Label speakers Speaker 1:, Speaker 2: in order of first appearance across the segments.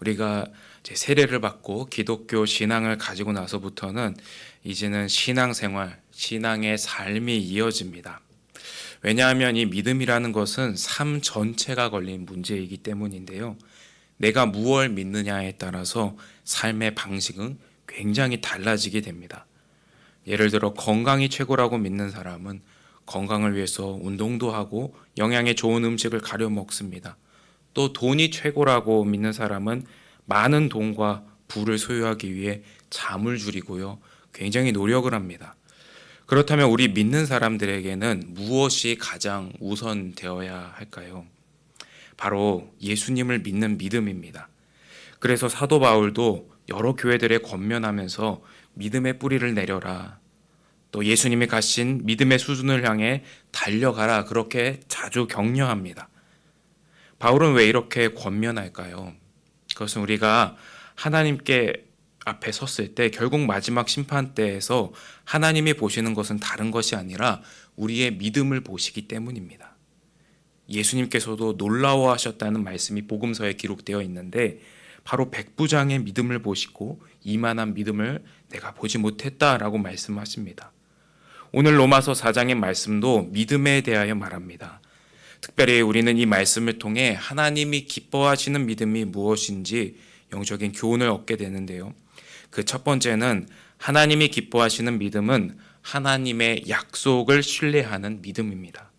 Speaker 1: 우리가 이제 세례를 받고 기독교 신앙을 가지고 나서부터는 이제는 신앙생활, 신앙의 삶이 이어집니다. 왜냐하면 이 믿음이라는 것은 삶 전체가 걸린 문제이기 때문인데요. 내가 무엇을 믿느냐에 따라서 삶의 방식은 굉장히 달라지게 됩니다. 예를 들어 건강이 최고라고 믿는 사람은 건강을 위해서 운동도 하고 영양에 좋은 음식을 가려 먹습니다. 또 돈이 최고라고 믿는 사람은 많은 돈과 부를 소유하기 위해 잠을 줄이고요. 굉장히 노력을 합니다. 그렇다면 우리 믿는 사람들에게는 무엇이 가장 우선되어야 할까요? 바로 예수님을 믿는 믿음입니다. 그래서 사도 바울도 여러 교회들에 권면하면서 믿음의 뿌리를 내려라. 또 예수님이 가신 믿음의 수준을 향해 달려가라. 그렇게 자주 격려합니다. 바울은 왜 이렇게 권면할까요? 그것은 우리가 하나님께 앞에 섰을 때 결국 마지막 심판 때에서 하나님이 보시는 것은 다른 것이 아니라 우리의 믿음을 보시기 때문입니다. 예수님께서도 놀라워하셨다는 말씀이 복음서에 기록되어 있는데 바로 백부장의 믿음을 보시고 이만한 믿음을 내가 보지 못했다라고 말씀하십니다. 오늘 로마서 4장의 말씀도 믿음에 대하여 말합니다. 특별히 우리는 이 말씀을 통해 하나님이 기뻐하시는 믿음이 무엇인지 영적인 교훈을 얻게 되는데요. 그 첫 번째는 하나님이 기뻐하시는 믿음은 하나님의 약속을 신뢰하는 믿음입니다.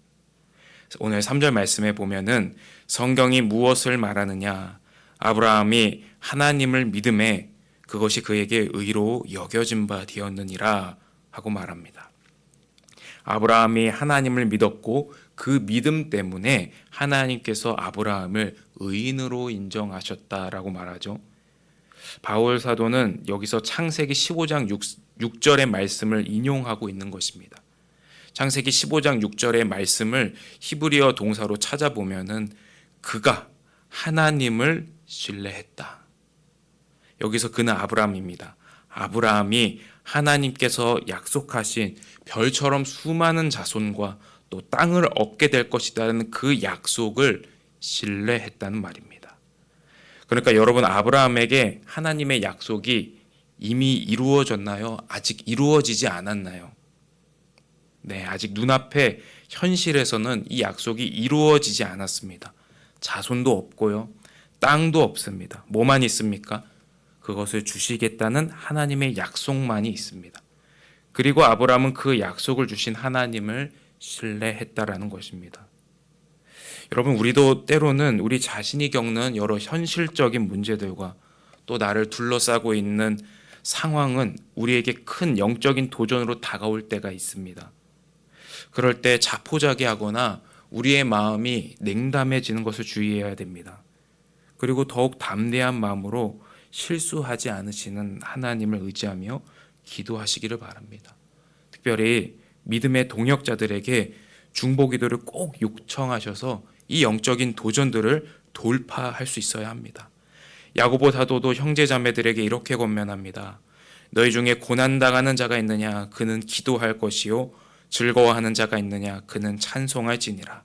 Speaker 1: 오늘 3절 말씀에 보면은 성경이 무엇을 말하느냐? 아브라함이 하나님을 믿음에 그것이 그에게 의로 여겨진 바 되었느니라 하고 말합니다. 아브라함이 하나님을 믿었고 그 믿음 때문에 하나님께서 아브라함을 의인으로 인정하셨다라고 말하죠. 바울 사도는 여기서 창세기 15장 6절의 말씀을 인용하고 있는 것입니다. 창세기 15장 6절의 말씀을 히브리어 동사로 찾아보면은 그가 하나님을 신뢰했다. 여기서 그는 아브라함입니다. 아브라함이 하나님께서 약속하신 별처럼 수많은 자손과 또 땅을 얻게 될 것이라는 그 약속을 신뢰했다는 말입니다. 그러니까 여러분, 아브라함에게 하나님의 약속이 이미 이루어졌나요? 아직 이루어지지 않았나요? 네, 아직 눈앞에 현실에서는 이 약속이 이루어지지 않았습니다. 자손도 없고요. 땅도 없습니다. 뭐만 있습니까? 그것을 주시겠다는 하나님의 약속만이 있습니다. 그리고 아브라함은 그 약속을 주신 하나님을 신뢰했다라는 것입니다. 여러분, 우리도 때로는 우리 자신이 겪는 여러 현실적인 문제들과 또 나를 둘러싸고 있는 상황은 우리에게 큰 영적인 도전으로 다가올 때가 있습니다. 그럴 때 자포자기하거나 우리의 마음이 냉담해지는 것을 주의해야 됩니다. 그리고 더욱 담대한 마음으로 실수하지 않으시는 하나님을 의지하며 기도하시기를 바랍니다. 특별히 믿음의 동역자들에게 중보기도를 꼭 요청하셔서 이 영적인 도전들을 돌파할 수 있어야 합니다. 야고보 사도도 형제자매들에게 이렇게 권면합니다. 너희 중에 고난당하는 자가 있느냐? 그는 기도할 것이요. 즐거워하는 자가 있느냐? 그는 찬송할지니라.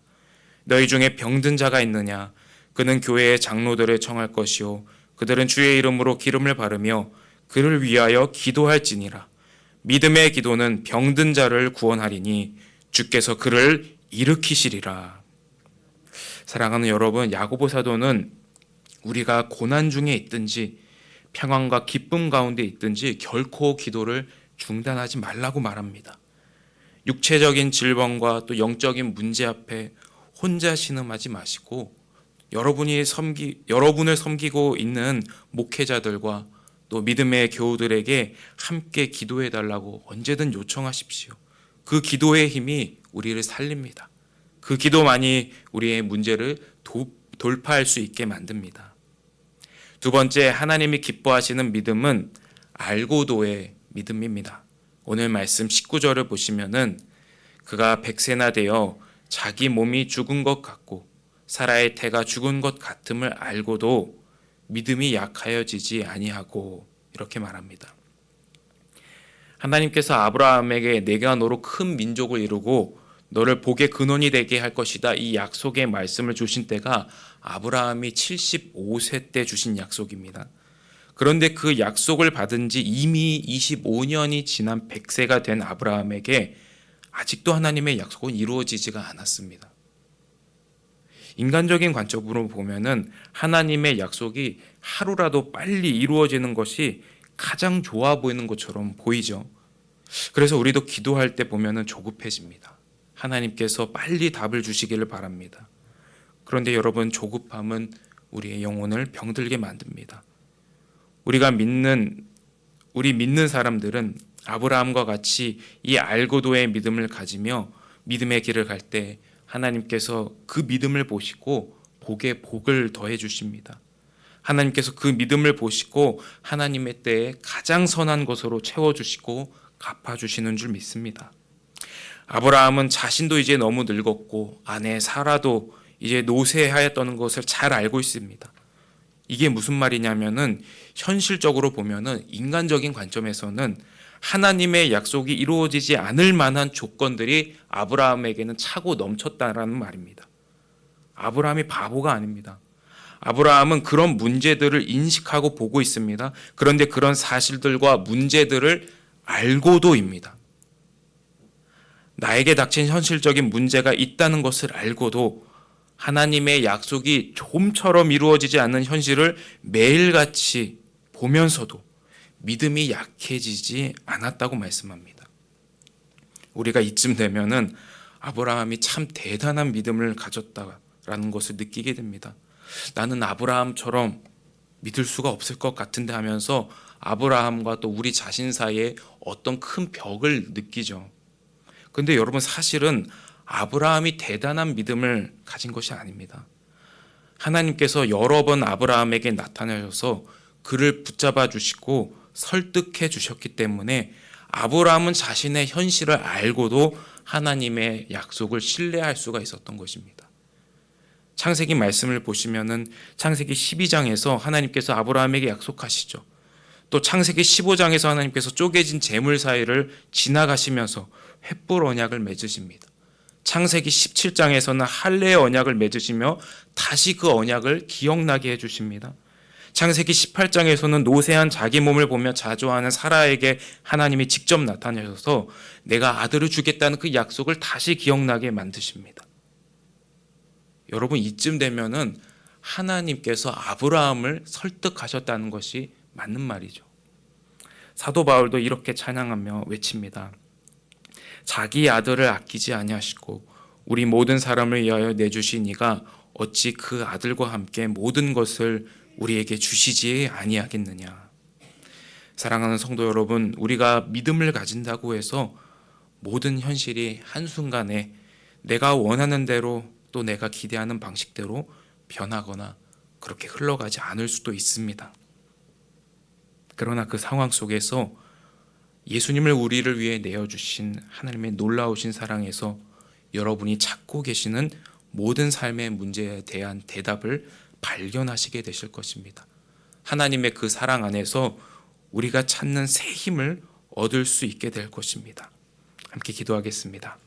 Speaker 1: 너희 중에 병든 자가 있느냐? 그는 교회의 장로들을 청할 것이요. 그들은 주의 이름으로 기름을 바르며 그를 위하여 기도할지니라. 믿음의 기도는 병든 자를 구원하리니 주께서 그를 일으키시리라. 사랑하는 여러분, 야고보 사도는 우리가 고난 중에 있든지 평안과 기쁨 가운데 있든지 결코 기도를 중단하지 말라고 말합니다. 육체적인 질병과 또 영적인 문제 앞에 혼자 신음하지 마시고 여러분을 섬기고 있는 목회자들과 또 믿음의 교우들에게 함께 기도해 달라고 언제든 요청하십시오. 그 기도의 힘이 우리를 살립니다. 그 기도만이 우리의 문제를 돌파할 수 있게 만듭니다. 두 번째, 하나님이 기뻐하시는 믿음은 알고도의 믿음입니다. 오늘 말씀 19절을 보시면은 그가 백세나 되어 자기 몸이 죽은 것 같고 사라의 태가 죽은 것 같음을 알고도 믿음이 약하여지지 아니하고 이렇게 말합니다. 하나님께서 아브라함에게 내가 너로 큰 민족을 이루고 너를 복의 근원이 되게 할 것이다. 이 약속의 말씀을 주신 때가 아브라함이 75세 때 주신 약속입니다. 그런데 그 약속을 받은 지 이미 25년이 지난 100세가 된 아브라함에게 아직도 하나님의 약속은 이루어지지가 않았습니다. 인간적인 관점으로 보면은 하나님의 약속이 하루라도 빨리 이루어지는 것이 가장 좋아 보이는 것처럼 보이죠. 그래서 우리도 기도할 때 보면은 조급해집니다. 하나님께서 빨리 답을 주시기를 바랍니다. 그런데 여러분, 조급함은 우리의 영혼을 병들게 만듭니다. 우리 믿는 사람들은 아브라함과 같이 이 알고도의 믿음을 가지며 믿음의 길을 갈 때 하나님께서 그 믿음을 보시고 복에 복을 더해 주십니다. 하나님께서 그 믿음을 보시고 하나님의 때에 가장 선한 것으로 채워주시고 갚아주시는 줄 믿습니다. 아브라함은 자신도 이제 너무 늙었고 아내 사라도 이제 노쇠하였다는 것을 잘 알고 있습니다. 이게 무슨 말이냐면은 현실적으로 보면은 인간적인 관점에서는 하나님의 약속이 이루어지지 않을 만한 조건들이 아브라함에게는 차고 넘쳤다라는 말입니다. 아브라함이 바보가 아닙니다. 아브라함은 그런 문제들을 인식하고 보고 있습니다. 그런데 그런 사실들과 문제들을 알고도입니다. 나에게 닥친 현실적인 문제가 있다는 것을 알고도 하나님의 약속이 좀처럼 이루어지지 않는 현실을 매일같이 보면서도 믿음이 약해지지 않았다고 말씀합니다. 우리가 이쯤 되면은 아브라함이 참 대단한 믿음을 가졌다라는 것을 느끼게 됩니다. 나는 아브라함처럼 믿을 수가 없을 것 같은데 하면서 아브라함과 또 우리 자신 사이에 어떤 큰 벽을 느끼죠. 근데 여러분, 사실은 아브라함이 대단한 믿음을 가진 것이 아닙니다. 하나님께서 여러 번 아브라함에게 나타나셔서 그를 붙잡아 주시고 설득해 주셨기 때문에 아브라함은 자신의 현실을 알고도 하나님의 약속을 신뢰할 수가 있었던 것입니다. 창세기 말씀을 보시면은 창세기 12장에서 하나님께서 아브라함에게 약속하시죠. 또 창세기 15장에서 하나님께서 쪼개진 재물 사이를 지나가시면서 횃불 언약을 맺으십니다. 창세기 17장에서는 할례의 언약을 맺으시며 다시 그 언약을 기억나게 해주십니다. 창세기 18장에서는 노쇠한 자기 몸을 보며 자조하는 사라에게 하나님이 직접 나타나셔서 내가 아들을 주겠다는 그 약속을 다시 기억나게 만드십니다. 여러분, 이쯤 되면은 하나님께서 아브라함을 설득하셨다는 것이 맞는 말이죠. 사도 바울도 이렇게 찬양하며 외칩니다. 자기 아들을 아끼지 아니하시고 우리 모든 사람을 위하여 내주신 이가 어찌 그 아들과 함께 모든 것을 우리에게 주시지 아니하겠느냐. 사랑하는 성도 여러분, 우리가 믿음을 가진다고 해서 모든 현실이 한순간에 내가 원하는 대로 또 내가 기대하는 방식대로 변하거나 그렇게 흘러가지 않을 수도 있습니다. 그러나 그 상황 속에서 예수님을 우리를 위해 내어주신 하나님의 놀라우신 사랑에서 여러분이 찾고 계시는 모든 삶의 문제에 대한 대답을 발견하시게 되실 것입니다. 하나님의 그 사랑 안에서 우리가 찾는 새 힘을 얻을 수 있게 될 것입니다. 함께 기도하겠습니다.